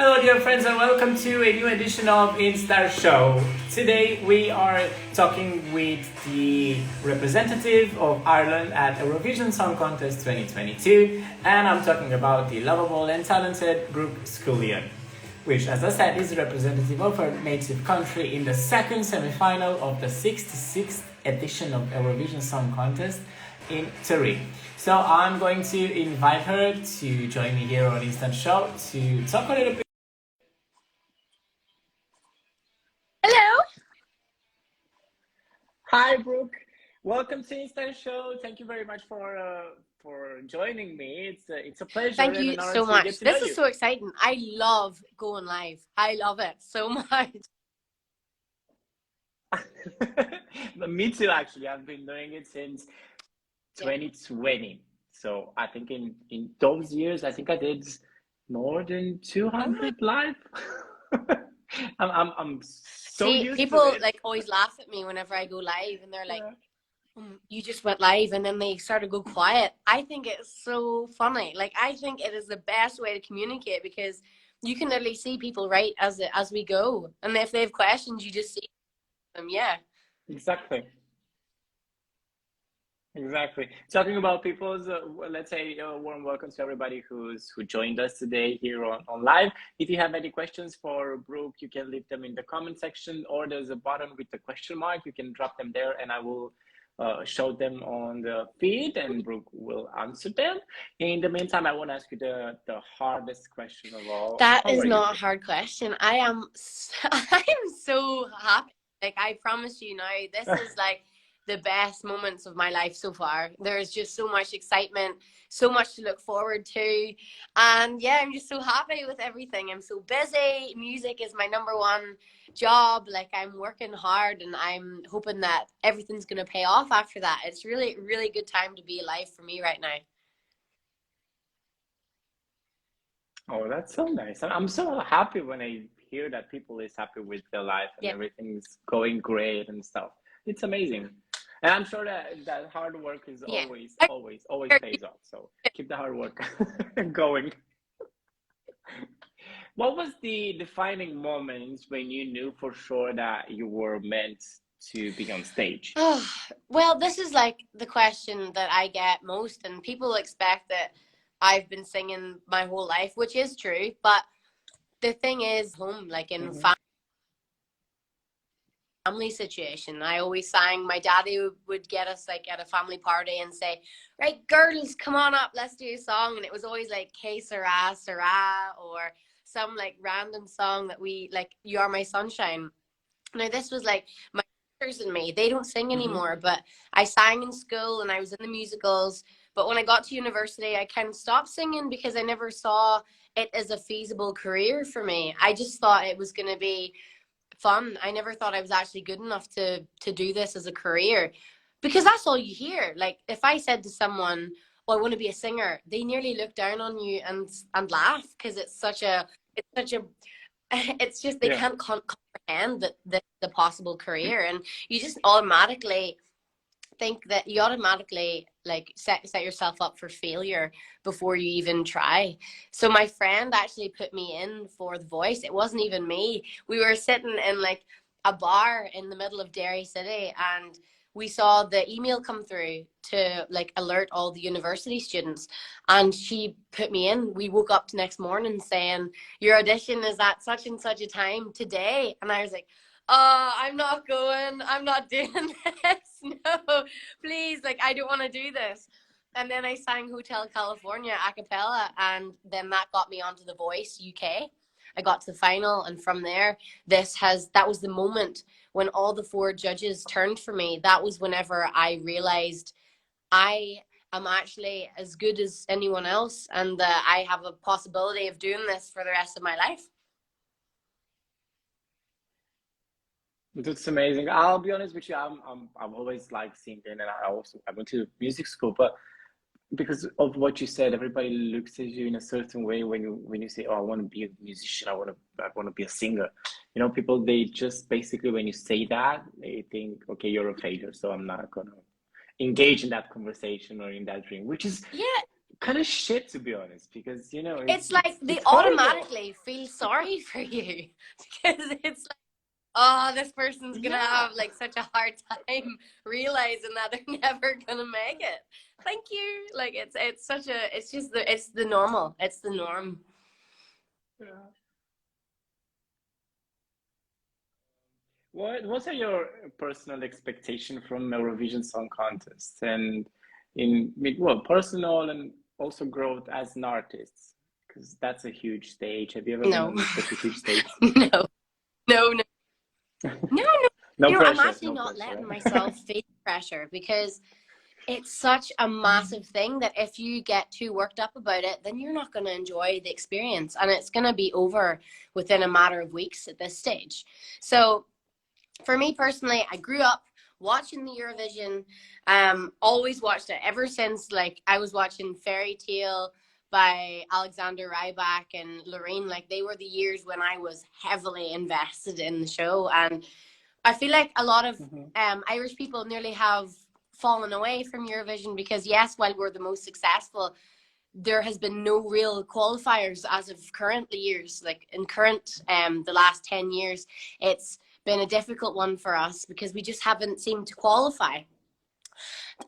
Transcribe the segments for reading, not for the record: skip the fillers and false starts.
Hello dear friends and welcome to a new edition of InSTAR show. Today we are talking with the representative of Ireland at Eurovision Song Contest 2022, and I'm talking about the lovable and talented Brooke Scullion, which, as I said, is a representative of her native country in the second semi-final of the 66th edition of Eurovision Song Contest in Turin. So I'm going to invite her to join me here on Instant Show to talk a little bit. Hello. Hi, Brooke. Welcome to Instant Show. Thank you very much for joining me. It's a pleasure. Thank and you an honor so to get much. to know This is you. so exciting. I love going live. I love it so much. Me too, actually. I've been doing it since 2020. So I think in those years, I think I did more than 200 live. I'm so See, used to people it. like always laugh at me whenever I go live, and they're like, "You just went live," and then they start to go quiet. I think it's so funny. Like, I think it is the best way to communicate because you can literally see people right as we go, and if they have questions, you just see them. Yeah. Exactly. Exactly. Talking about people's, let's say, warm welcome to everybody who joined us today here on live. If you have any questions for Brooke, you can leave them in the comment section, or there's a button with the question mark. You can drop them there, and I will show them on the feed, and Brooke will answer them. In the meantime, I want to ask you the hardest question of all. That How is are you, not a Brooke? hard question. I am so happy. Like, I promise you now, this is like the best moments of my life so far. There's just so much excitement, so much to look forward to. And yeah, I'm just so happy with everything. I'm so busy. Music is my number one job. Like, I'm working hard and I'm hoping that everything's going to pay off after that. It's really, really good time to be alive for me right now. Oh, that's so nice. I'm so happy when I hear that people is happy with their life and Yeah. everything's going great and stuff. It's amazing. And I'm sure that hard work is Yeah. always pays off. So keep the hard work going. What was the defining moments when you knew for sure that you were meant to be on stage? Oh, well, this is like the question that I get most, and people expect that I've been singing my whole life, which is true. But the thing is, home, like in Hmm. family situation, I always sang. My daddy would get us like at a family party and say, "Right, girls, come on up, let's do a song." And it was always like "Que Sera, Sera," or some like random song that we like, "You Are My Sunshine." Now, this was like my sisters and me. They don't sing Hmm. anymore, but I sang in school and I was in the musicals. But when I got to university, I kind of stopped singing because I never saw it as a feasible career for me. I just thought it was going to be fun. I never thought I was actually good enough to do this as a career because that's all you hear. Like, if I said to someone, "Oh, I want to be a singer," they nearly look down on you and laugh because it's such a it's just they Yeah. can't comprehend that the possible career, and you just automatically think that you automatically like set yourself up for failure before you even try. So my friend actually put me in for The Voice. It wasn't even me. We were sitting in like a bar in the middle of Derry City, and we saw the email come through to like alert all the university students, and she put me in. We woke up the next morning saying, "Your audition is at such and such a time today," and I was like, I'm not going. I'm not doing this. No, please. Like, I don't want to do this. And then I sang Hotel California a cappella, and then that got me onto The Voice UK. I got to the final, and from there, that was the moment when all the four judges turned for me. That was whenever I realized I am actually as good as anyone else, and that I have a possibility of doing this for the rest of my life. That's amazing. I'll be honest with you. I've always liked singing, and I went to music school, but because of what you said, everybody looks at you in a certain way when you say, "Oh, I want to be a musician. I want to be a singer." People, they just basically, when you say that, they think, "Okay, you're a failure, so I'm not gonna engage in that conversation or in that dream," which is Yeah, kind of shit, to be honest, because you know It's like they it's horrible. automatically feel sorry for you because it's like, oh, this person's gonna have like such a hard time realizing that they're never gonna make it. Thank you. Like it's such a it's just it's the normal. It's the norm. Yeah. What are your personal expectation from Eurovision Song Contest and well, personal and also growth as an artist? Because that's a huge stage. Have you ever been No. on such a huge stage? No. No, no. No, no. No You know, I'm pressure, actually no not pressure. letting myself feel pressure because it's such a massive thing that if you get too worked up about it, then you're not going to enjoy the experience and it's going to be over within a matter of weeks at this stage. So for me personally, I grew up watching the Eurovision, always watched it ever since like I was watching Fairy Tale by Alexander Rybak and Lorraine. Like they were the years when I was heavily invested in the show, and I feel like a lot of Irish people nearly have fallen away from Eurovision because yes, while we're the most successful, there has been no real qualifiers as of current years. Like in current the last 10 years, it's been a difficult one for us because we just haven't seemed to qualify.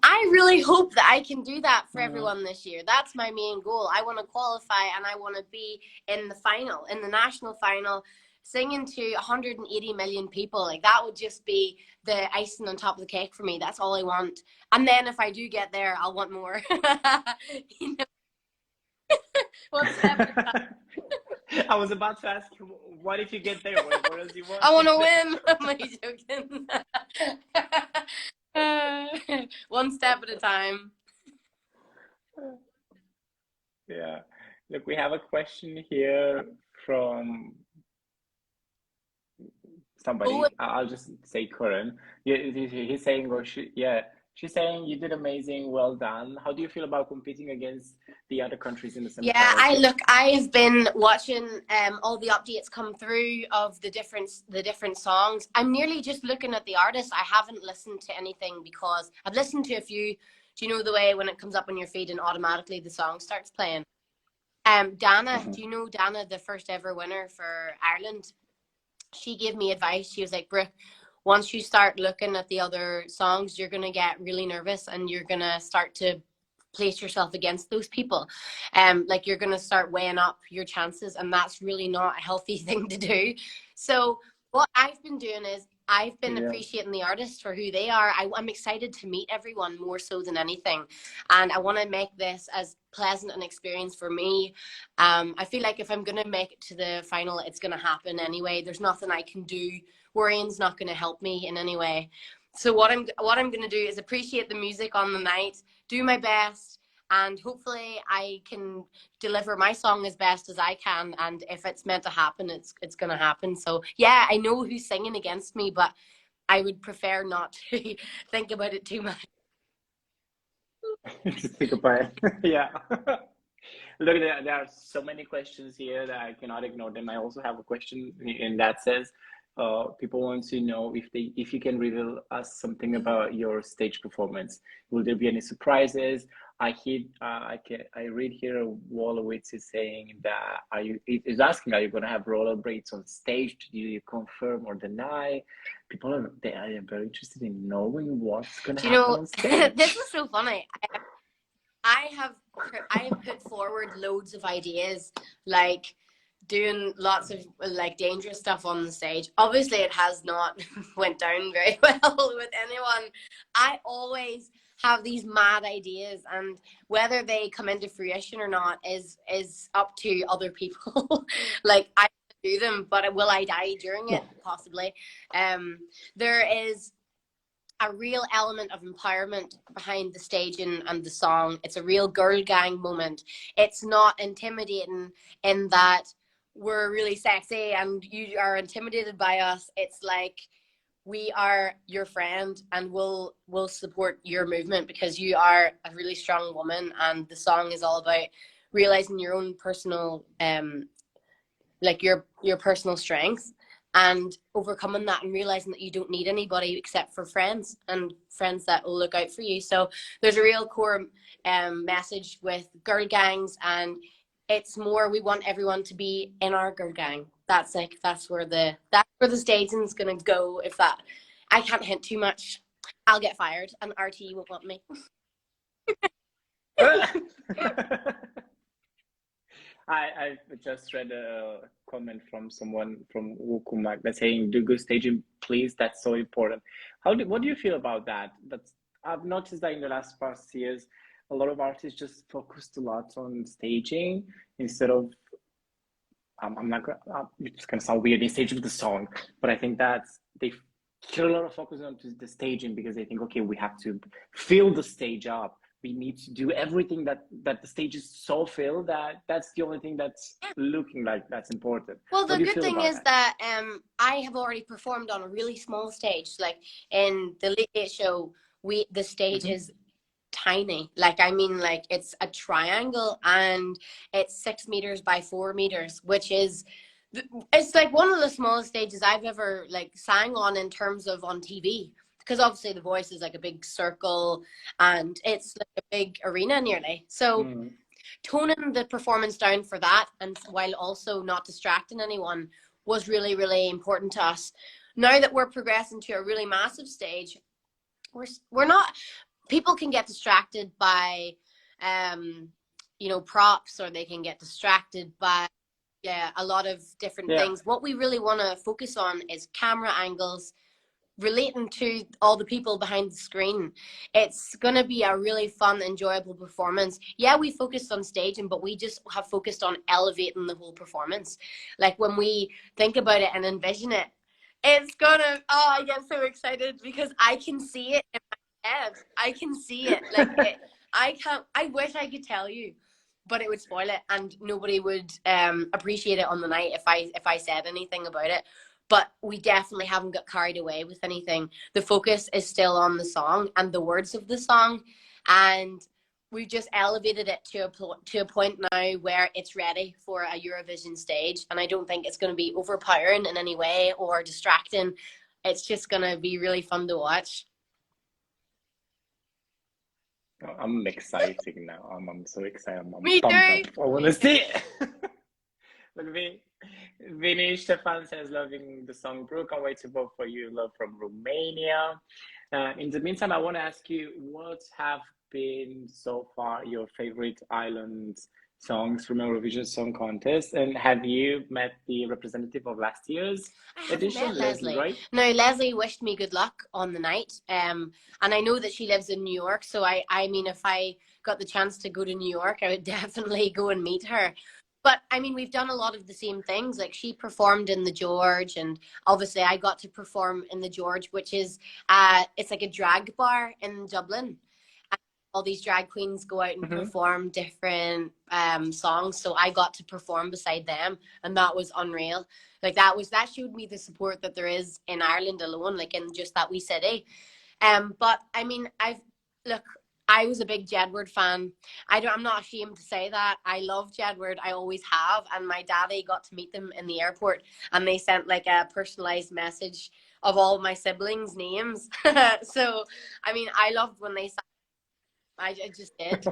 I really hope that I can do that for everyone this year. That's my main goal. I want to qualify and I want to be in the final, in the national final, singing to 180 million people. Like that would just be the icing on top of the cake for me. That's all I want. And then if I do get there, I'll want more. You know? One step at a time. I was about to ask you, what if you get there? What else you want? I want to win. Am I joking? One step at a time. Yeah. Look, we have a question here from somebody. Oh, I'll just say Curran. Yeah, he's saying, or she's saying you did amazing, well done. How do you feel about competing against the other countries in the yeah, semifinals? I've been watching all the updates come through of the different songs. I'm nearly just looking at the artists. I haven't listened to anything because I've listened to a few. Do you know the way when it comes up on your feed and automatically the song starts playing? Dana, do you know Dana, the first ever winner for Ireland? She gave me advice. She was like, Brooke, once you start looking at the other songs, you're gonna get really nervous and you're gonna start to place yourself against those people. Like you're gonna start weighing up your chances, and that's really not a healthy thing to do. So what I've been doing is I've been appreciating the artists for who they are. I'm excited to meet everyone more so than anything. And I want to make this as pleasant an experience for me. I feel like if I'm going to make it to the final, it's going to happen anyway. There's nothing I can do. Worrying's not going to help me in any way. So what I'm going to do is appreciate the music on the night, do my best, and hopefully I can deliver my song as best as I can. And if it's meant to happen, it's going to happen. So yeah, I know who's singing against me, but I would prefer not to think about it too much. Just think about it. Yeah. Look, there are so many questions here that I cannot ignore them. I also have a question in that says, people want to know if you can reveal us something about your stage performance. Will there be any surprises? I read here Wolowitz is saying that is asking, are you going to have rollerblades on stage? Do you confirm or deny? People are very interested in knowing what's going to happen on stage. This is so funny. I have put forward loads of ideas, like doing lots of like dangerous stuff on the stage. Obviously, it has not went down very well with anyone. I always have these mad ideas, and whether they come into fruition or not is up to other people. Like I do them, but will I die during it? Possibly. There is a real element of empowerment behind the stage and the song. It's a real girl gang moment. It's not intimidating in that we're really sexy and you are intimidated by us. It's like we are your friend and we'll support your movement because you are a really strong woman, and the song is all about realizing your own personal like your personal strength. and overcoming that and realizing that you don't need anybody except for friends, and friends that will look out for you. So there's a real core message with girl gangs, and it's more we want everyone to be in our girl gang. That's where the staging is gonna go. If that, I can't hint too much, I'll get fired and RTE won't want me. I've just read a comment from someone from Wukumak that's saying, do good staging, please. That's so important. What do you feel about that? I've noticed that in the last past years, a lot of artists just focused a lot on staging instead of, I'm not gonna, it's gonna sound weird, they stage with the song, but I think that they put a lot of focus on the staging because they think, okay, we have to fill the stage up. We need to do everything that the stage is so filled that's the only thing that's looking like that's important. Well, the good thing is that I have already performed on a really small stage. Like in the Late Late Show, the stage is tiny. Like, I mean, like it's a triangle and it's 6 meters by 4 meters, which is, it's like one of the smallest stages I've ever like sang on in terms of on TV. Because obviously The Voice is like a big circle and it's like a big arena nearly. So toning the performance down for that, and while also not distracting anyone, was really, really important to us. Now that we're progressing to a really massive stage, we're not, people can get distracted by, you know, props, or they can get distracted by a lot of different things. What we really want to focus on is camera angles, relating to all the people behind the screen. It's going to be a really fun, enjoyable performance. Yeah, we focused on staging, but we just have focused on elevating the whole performance. Like when we think about it and envision it, it's gonna, oh, I get so excited because I can see it in my head. I can see it. Like I wish I could tell you, but it would spoil it and nobody would appreciate it on the night if I said anything about it. But we definitely haven't got carried away with anything. The focus is still on the song and the words of the song. And we've just elevated it to a point now where it's ready for a Eurovision stage. And I don't think it's going to be overpowering in any way or distracting. It's just going to be really fun to watch. I'm excited now. I'm so excited. I'm Me pumped too. up. I want to see it. Look at me. Vinny Stefan says, loving the song Brooke. Can't wait to vote for you. Love from Romania. In the meantime, I want to ask you, what have been so far your favorite Ireland songs from Eurovision Song Contest? And have you met the representative of last year's edition, met Leslie? right? No, Leslie wished me good luck on the night. And I know that she lives in New York. So I mean, if I got the chance to go to New York, I would definitely go and meet her. But I mean, we've done a lot of the same things. Like she performed in the George, and obviously I got to perform in the George, which is it's like a drag bar in Dublin. And all these drag queens go out and perform different songs. So I got to perform beside them, and that was unreal. Like that showed me the support that there is in Ireland alone, like in just that wee city. But I mean, I was a big Jedward fan. I'm not ashamed to say that. I love Jedward. I always have. And my daddy got to meet them in the airport, and they sent like a personalized message of all my siblings' names. So, I mean, I loved when they sang. I just did.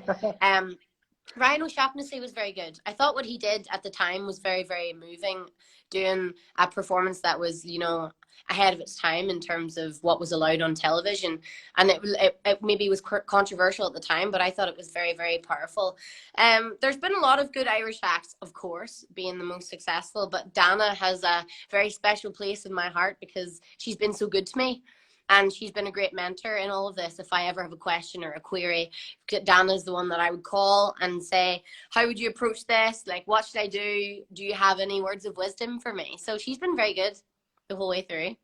Ryan O'Shaughnessy was very good. I thought what he did at the time was very, very moving, doing a performance that was, you know, ahead of its time in terms of what was allowed on television. And it maybe was controversial at the time, but I thought it was very, very powerful. There's been a lot of good Irish acts, of course, being the most successful, but Dana has a very special place in my heart because she's been so good to me. And she's been a great mentor in all of this. If I ever have a question or a query, Dana's the one that I would call and say, how would you approach this? Like, what should I do? Do you have any words of wisdom for me? So she's been very good the whole way through.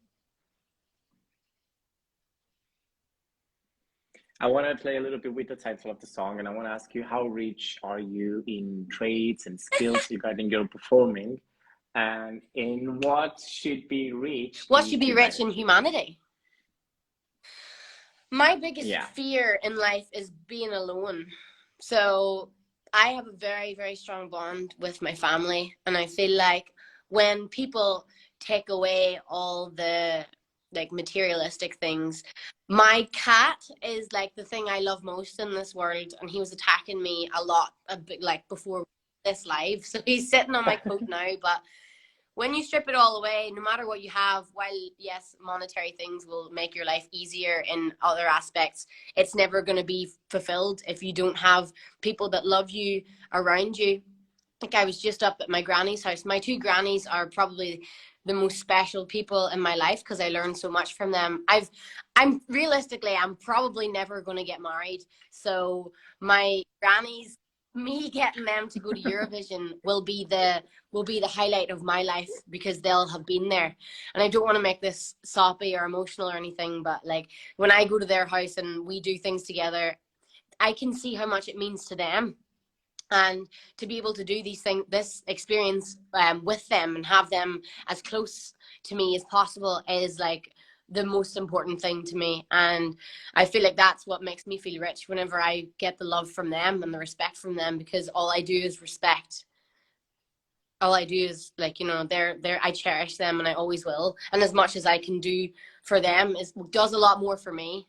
I want to play a little bit with the title of the song, and I want to ask you, how rich are you in traits and skills regarding your performing? And in what should be rich? What should be rich in humanity? My biggest fear in life is being alone. So I have a very, very strong bond with my family. And I feel like when people take away all the like materialistic things. My cat is like the thing I love most in this world, and he was attacking me a lot, a bit like before this live. So he's sitting on my coat now, but when you strip it all away, no matter what you have, while yes, monetary things will make your life easier in other aspects, it's never going to be fulfilled if you don't have people that love you around you. Like I was just up at my granny's house. My two grannies are probably the most special people in my life because I learned so much from them. I'm probably never going to get married. So my grannies, me getting them to go to Eurovision will be the highlight of my life because they'll have been there. And I don't want to make this soppy or emotional or anything, but like when I go to their house and we do things together, I can see how much it means to them. And to be able to do this experience with them and have them as close to me as possible is like the most important thing to me. And I feel like that's what makes me feel rich whenever I get the love from them and the respect from them, because all I do is respect. All I do is like, you know, I cherish them and I always will. And as much as I can do for them does a lot more for me.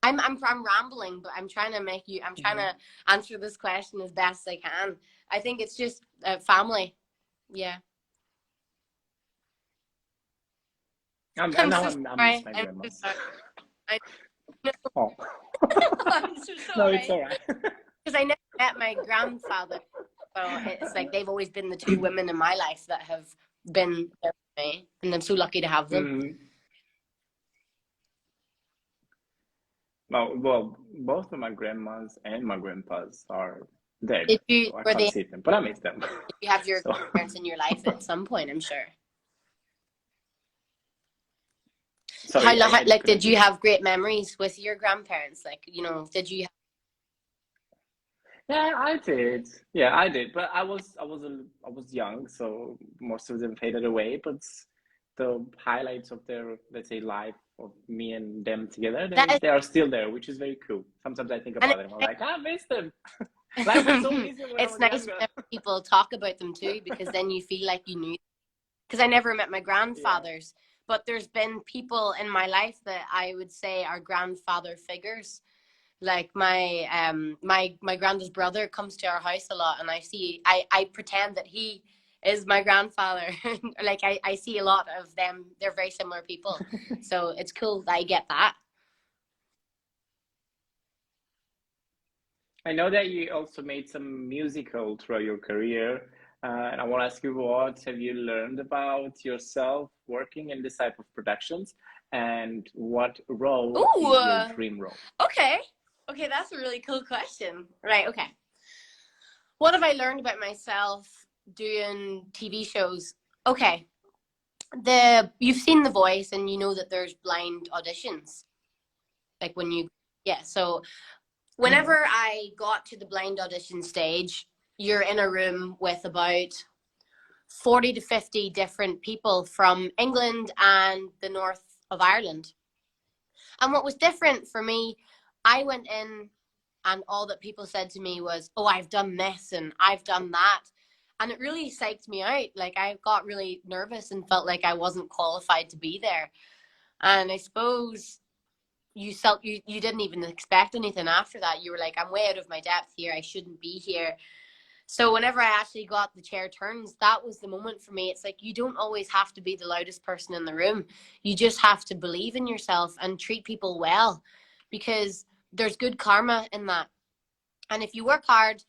I'm rambling, but I'm trying to answer this question as best I can. I think it's just family. Yeah. I'm so miss sorry. my I'm grandma. so sorry. I Oh. I'm so No, sorry. it's all right. Because I never met my grandfather. So it's like they've always been the two women in my life that have been there for me, and I'm so lucky to have them. Mm. Well, both of my grandmas and my grandpas are dead, so I can't see them, but I miss them. Did you have your So, parents in your life at some point? I'm sure. sorry, Did you have great memories with your grandparents? Like, you know, did you? Yeah, I did. Yeah, I did. But I was young, so most of them faded away. But the highlights of their, let's say, life of me and them together, they are still there, which is very cool. Sometimes I think about them. I'm like, I miss them. Life was so easy when I It's was nice younger. when people talk about them too, because then you feel like you knew. Because I never met my grandfathers, but there's been people in my life that I would say are grandfather figures. Like my granddad's brother comes to our house a lot, and I pretend that he is my grandfather. Like I see a lot of them. They're very similar people, so it's cool that I get that. I know that you also made some musical throughout your career, and I want to ask you, what have you learned about yourself working in this type of productions, and what role is your Ooh, dream role? okay. Okay, that's a really cool question. Right, okay. What have I learned about myself doing TV shows? Okay. You've seen The Voice and you know that there's blind auditions. Like when you so Mhm. whenever I got to the blind audition stage, you're in a room with about 40 to 50 different people from England and the north of Ireland. And what was different for me, I went in and all that people said to me was, "Oh, I've done this and I've done that." And it really psyched me out. Like I got really nervous and felt like I wasn't qualified to be there. And I suppose you didn't even expect anything after that. You were like, "I'm way out of my depth here. I shouldn't be here." So whenever I actually got the chair turns, that was the moment for me. It's like you don't always have to be the loudest person in the room. You just have to believe in yourself and treat people well, because there's good karma in that. And if you work hard,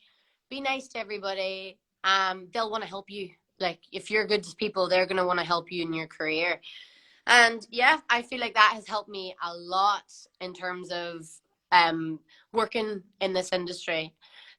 be nice to everybody, they'll want to help you. Like if you're good to people, they're going to want to help you in your career. And yeah, I feel like that has helped me a lot in terms of working in this industry.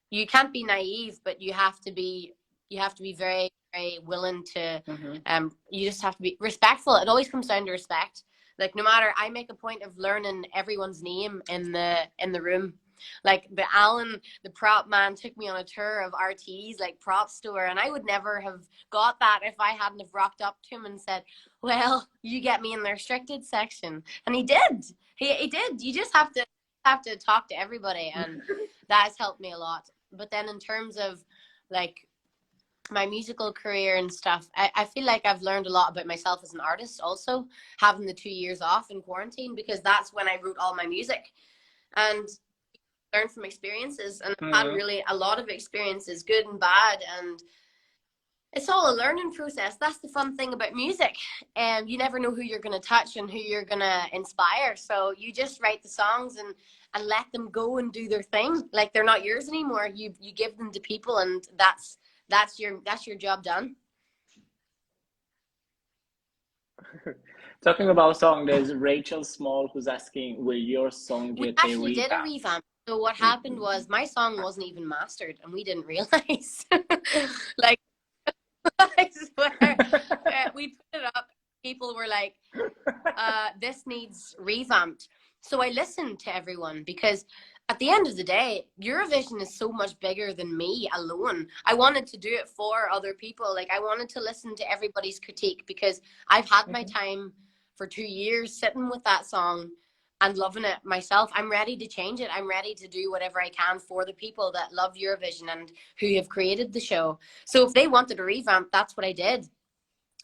You can't be naive, but you have to be very, very willing to Mhm. you just have to be respectful. It always comes down to respect. Like no matter, I make a point of learning everyone's name in the room. Like the prop man took me on a tour of RT's like prop store, and I would never have got that if I hadn't have rocked up to him and said, "Well, you get me in the restricted section," and he did. He did. You just have to talk to everybody, and that has helped me a lot. But then in terms of like my musical career and stuff, I feel like I've learned a lot about myself as an artist also, having the 2 years off in quarantine, because that's when I wrote all my music. And learn from experiences, and I've had Mm-hmm. really a lot of experiences, good and bad, and it's all a learning process. That's the fun thing about music. And you never know who you're going to touch and who you're going to inspire. So you just write the songs and let them go and do their thing. Like they're not yours anymore. You give them to people, and that's your job done. Talking about song, there's Rachel Small who's asking, will your song We get a actually did a revamp? revamp. So what happened was my song wasn't even mastered, and we didn't realize. Like, I swear, we put it up. People were like, "This needs revamped." So I listened to everyone, because at the end of the day, Eurovision is so much bigger than me alone. I wanted to do it for other people. Like, I wanted to listen to everybody's critique, because I've had my time for 2 years sitting with that song and loving it myself. I'm ready to change it. I'm ready to do whatever I can for the people that love Eurovision and who have created the show. So if they wanted a revamp, that's what I did.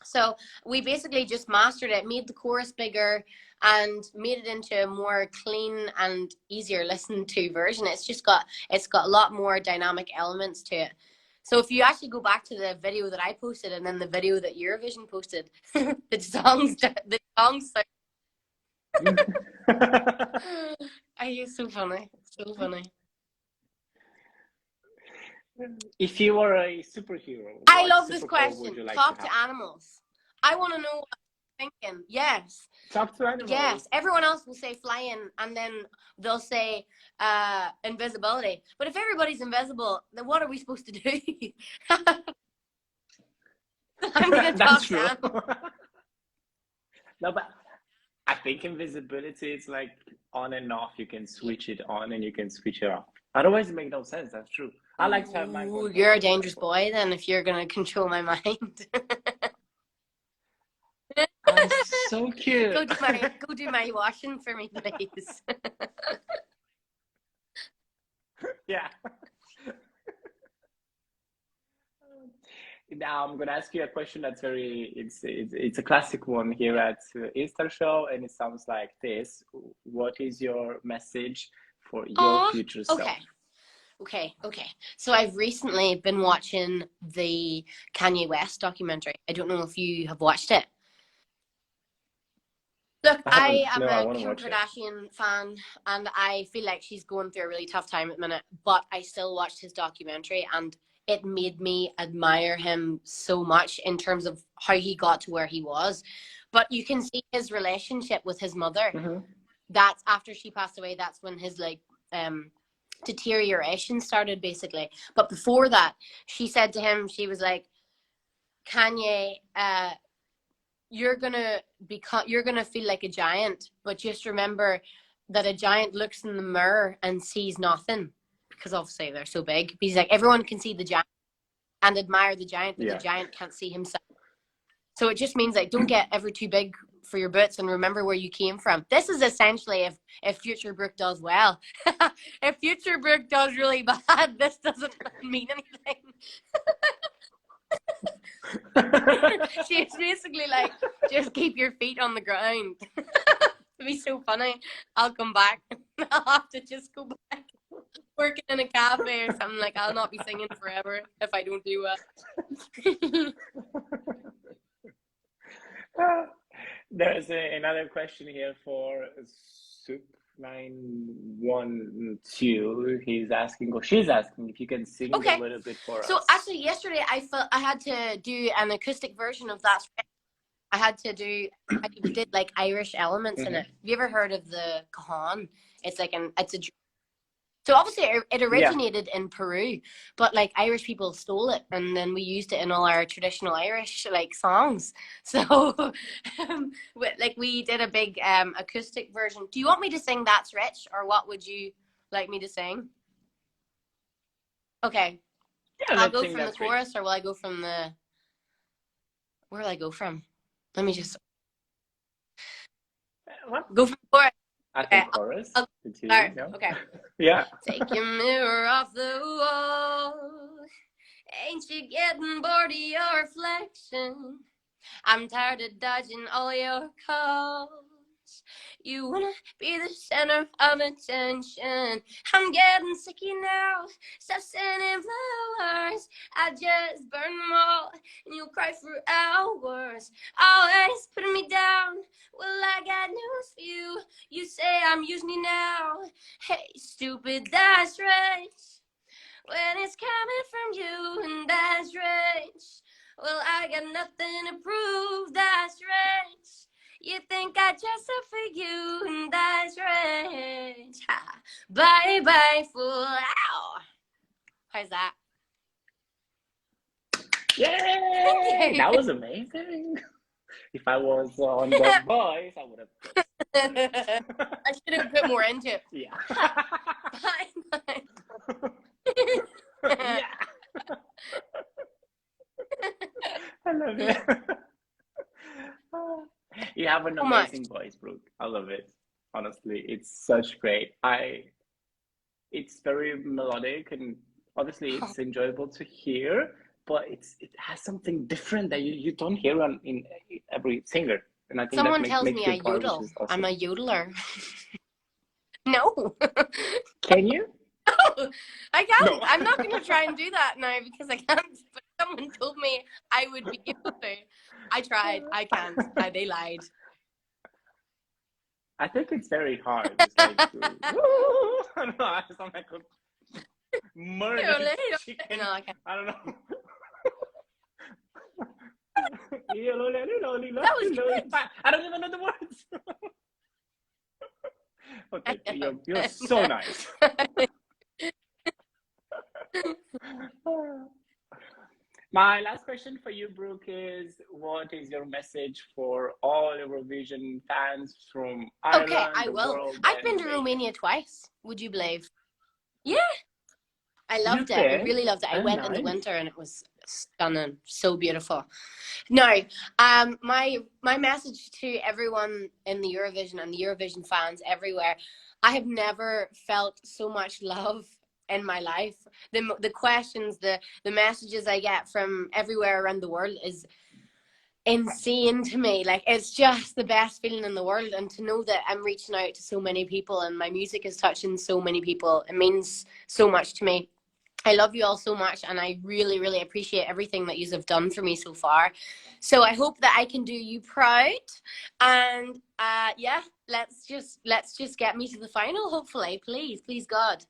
So we basically just mastered it, made the chorus bigger, and made it into a more clean and easier listen to version. It's got a lot more dynamic elements to it. So if you actually go back to the video that I posted and then the video that Eurovision posted, the songs are you so funny, so funny. If you were a superhero, I what love this superpower would question. you like to Talk have? to animals. I want to know what they're thinking. Yes. Talk to animals. Yes. Everyone else will say flying, and then they'll say invisibility. But if everybody's invisible, then what are we supposed to do? I'm going to That's talk true. to animals. No, but I think invisibility is like on and off. You can switch it on and you can switch it off. Otherwise, it makes no sense. That's true. I like to have mind Ooh, control, you're a for dangerous example. boy then if you're going to control my mind. I'm so cute. Go do my washing for me, please. Yeah. Now I'm gonna ask you a question that's it's a classic one here at InSTAR show, and it sounds like this. What is your message for your Oh, future self? okay. So I've recently been watching the Kanye West documentary. I don't know if you have watched it. Look, I I haven't. am No, I a want to Kim watch it. Kardashian fan, and I feel like she's going through a really tough time at the minute, but I still watched his documentary, and it made me admire him so much in terms of how he got to where he was. But you can see his relationship with his mother. Hmm. That's after she passed away, that's when his deterioration started, basically. But before that, she said to him, she was like, Kanye, you're gonna feel like a giant, but just remember that a giant looks in the mirror and sees nothing, because obviously they're so big. He's like, everyone can see the giant and admire the giant, but the Yeah. giant can't see himself. So it just means, like, don't get ever too big for your boots, and remember where you came from. This is essentially if future Brooke does well. If future Brooke does really bad, this doesn't mean anything. She's basically like, just keep your feet on the ground. It'd be so funny. I'll come back. I'll have to just go back working in a cafe or something. Like, I'll not be singing forever if I don't do well. There's another question here for Soup912. He's asking, or she's asking, if you can sing a Okay. little bit for So us. actually, yesterday I felt I had to do an acoustic version of that. I did like Irish elements in it. Have you ever heard of the cajon? It's like so obviously it Yeah. originated in Peru, but like Irish people stole it, and then we used it in all our traditional Irish like songs. So like we did a big acoustic version. Do you want me to sing That's Rich, or what would you like me to sing? Okay, Yeah, I'll let's go sing from the That's Rich. chorus, or will I go from the? Where will I go from? Let me just What? go from the chorus. I think chorus. I'll No? Okay. Yeah. Take your mirror off the wall Ain't you getting bored of your reflection? I'm tired of dodging all your calls. You wanna be the center of attention. I'm getting sick of you now. Stop sending flowers. I just burn them all, and you'll cry for hours. Always putting me down. Well, I got news for you. You say I'm using you now. Hey, stupid, that's right. When it's coming from you, and that's right. Well, I got nothing to prove, that's right. You think I dress up for you, and that's right. Ha. Bye bye, fool. Ow. How's that? Yay! That was amazing. If I was on The Voice, I would have. I should have put more into it. Yeah. Bye bye. Yeah. I love it. You have an amazing voice, Brooke. I love it. Honestly, it's such great. It's very melodic and obviously it's enjoyable to hear, but it has something different that you don't hear in every singer. And I think someone that tells makes me you I part, yodel. which is awesome. I'm a yodeler. No. Can you? No, I can't. No. I'm not going to try and do that now because I can't. But someone told me I would be able to. I tried. I can't. They lied. I think it's very hard. It's like, I don't know. I sound like a murdered chicken. No, I can't. I don't know. That was good. I don't even know the words. Okay, you're so nice. My last question for you, Brooke, is what is your message for all Eurovision fans from Ireland, Okay, I the will. world? I've been to Romania twice. Would you believe? Yeah. I loved it. Okay. I really loved it. I Very went in the nice. winter and it was stunning. So beautiful. Now, my message to everyone in the Eurovision and the Eurovision fans everywhere, I have never felt so much love in my life. The questions, the messages I get from everywhere around the world is insane to me. Like, it's just the best feeling in the world, and to know that I'm reaching out to so many people and my music is touching so many people, it means so much to me. I love you all so much, and I really, really appreciate everything that you have done for me so far. So I hope that I can do you proud, and yeah, let's just get me to the final, hopefully. Please God.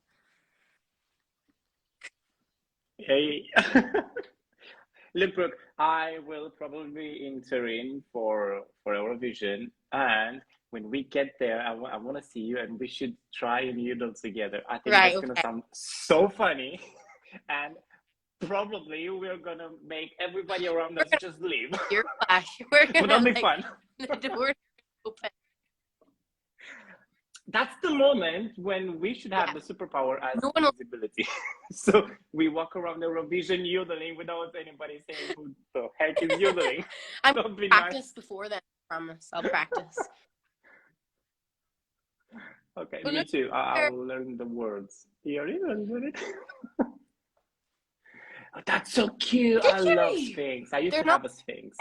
Hey. Look, Brooke, I will probably be in Turin for Eurovision, and when we get there, I want to see you, and we should try and noodle together. I think that's gonna sound so funny, and probably we're gonna make everybody around us just leave. You're flash. We're gonna, but that'll be fun. The door open. That's the moment when we should have the superpower as visibility. So we walk around Eurovision yodeling without anybody saying who the heck is yodeling. I'm practice before then, I promise. I'll practice. Okay, me too. I'll learn the words. Oh, that's so cute. I love Sphinx. I used to have a Sphinx.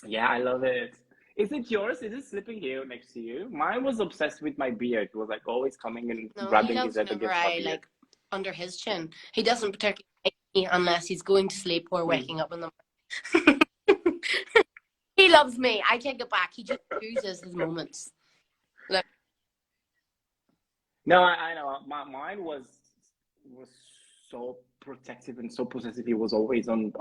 Yeah, I love it. Is it yours? Is it sleeping here next to you? Mine was obsessed with my beard. It was like always coming and grabbing his head against my beard. Like under his chin. He doesn't particularly like me unless he's going to sleep or waking up in the morning. He loves me. I take it back. He just chooses his moments. Look. No, I know. Mine was so protective and so possessive. He was always on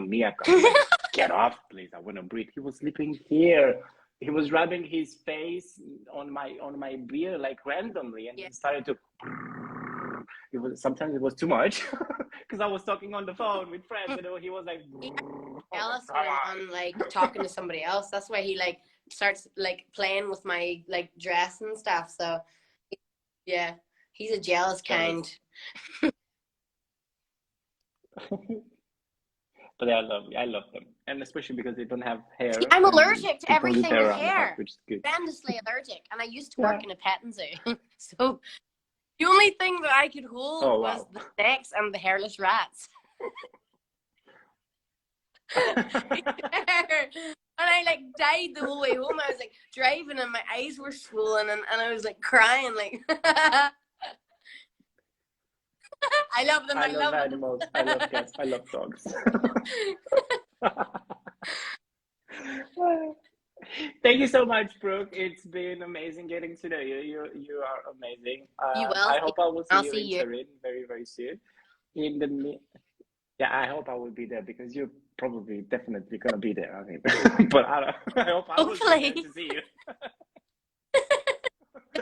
me. I like, get off, please. I want to breathe. He was sleeping here. He was rubbing his face on my beard like randomly, and he started to. Sometimes it was too much because I was talking on the phone with friends, and he was like jealous when I'm like talking to somebody else. That's why he like starts like playing with my like dress and stuff. So yeah, he's a jealous kind. But I love them, and especially because they don't have hair. See, I'm allergic to everything with hair. Which is good. Tremendously allergic, and I used to work in a petting zoo. So the only thing that I could hold was the snakes and the hairless rats. And I like died the whole way home. I was like driving and my eyes were swollen and I was like crying like I love them. I I love love them. animals. I love cats. I love dogs. Thank you so much, Brooke. It's been amazing getting to know you. You are amazing. You will. I hope I will see I'll you see in you. Turin very, very soon. In the yeah, I hope I will be there because you're probably definitely gonna be there. I mean, but I don't. I hope I will be there Hopefully. to see you.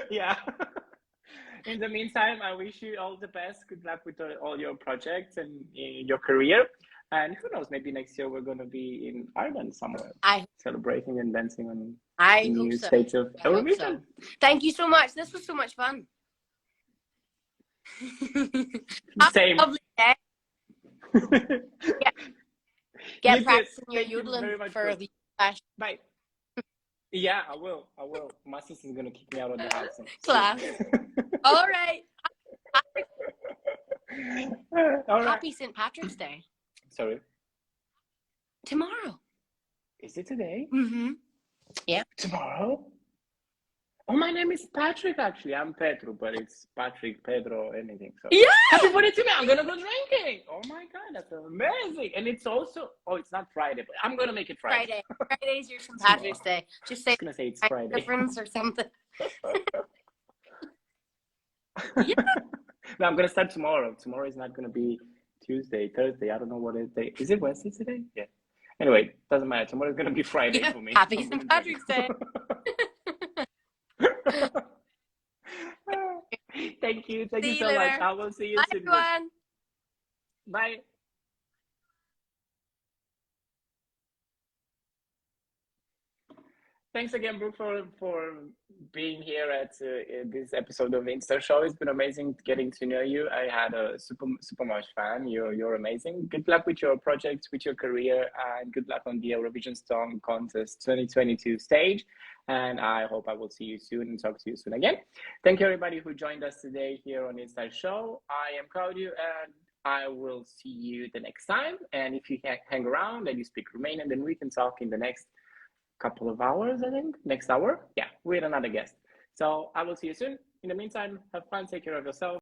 Yeah. In the meantime, I wish you all the best. Good luck with all your projects and your career. And who knows, maybe next year we're going to be in Ireland somewhere, I celebrating and dancing on the hope new so. stage of I hope Eurovision. so. Thank you so much. This was so much fun. Have Same. a lovely day. You Get too. practicing your Thank you yodeling very much, for Brooke. the clash. Bye. Yeah, I will. I will. My sister's going to kick me out of the house. Class. All right. All right. Happy St. Patrick's Day. Sorry. Tomorrow. Is it today? Mm-hmm. Yeah. Tomorrow? Oh, my name is Patrick, actually. I'm Petru, but it's Patrick, Pedro, anything. So Yeah. happy birthday to me. I'm going to go drinking. Oh, my God. That's amazing. And it's also, oh, it's not Friday, but I'm going to make it Friday. Friday's your St. Patrick's Day. Just say I'm going to say it's Friday. difference or something. Yeah. No, I'm going to start tomorrow. Tomorrow is not going to be Tuesday, Thursday. I don't know what day. Is it Wednesday today? Yeah. Anyway, doesn't matter. Tomorrow is going to be Friday for me. Happy St. Patrick's Day. Thank you. Thank you See so you much. later. I will see you Bye, soon. everyone. Bye. Thanks again, Brooke, for being here at this episode of InSTAR Show. It's been amazing getting to know you. I had a super much fan. You're amazing. Good luck with your projects, with your career, and good luck on the Eurovision Song Contest 2022 stage. And I hope I will see you soon and talk to you soon again. Thank you, everybody who joined us today here on InSTAR Show. I am Claudio, and I will see you the next time. And if you hang around and you speak Romanian, then we can talk in the next couple of hours, I think. Next hour. Yeah, with another guest. So I will see you soon. In the meantime, have fun, take care of yourself.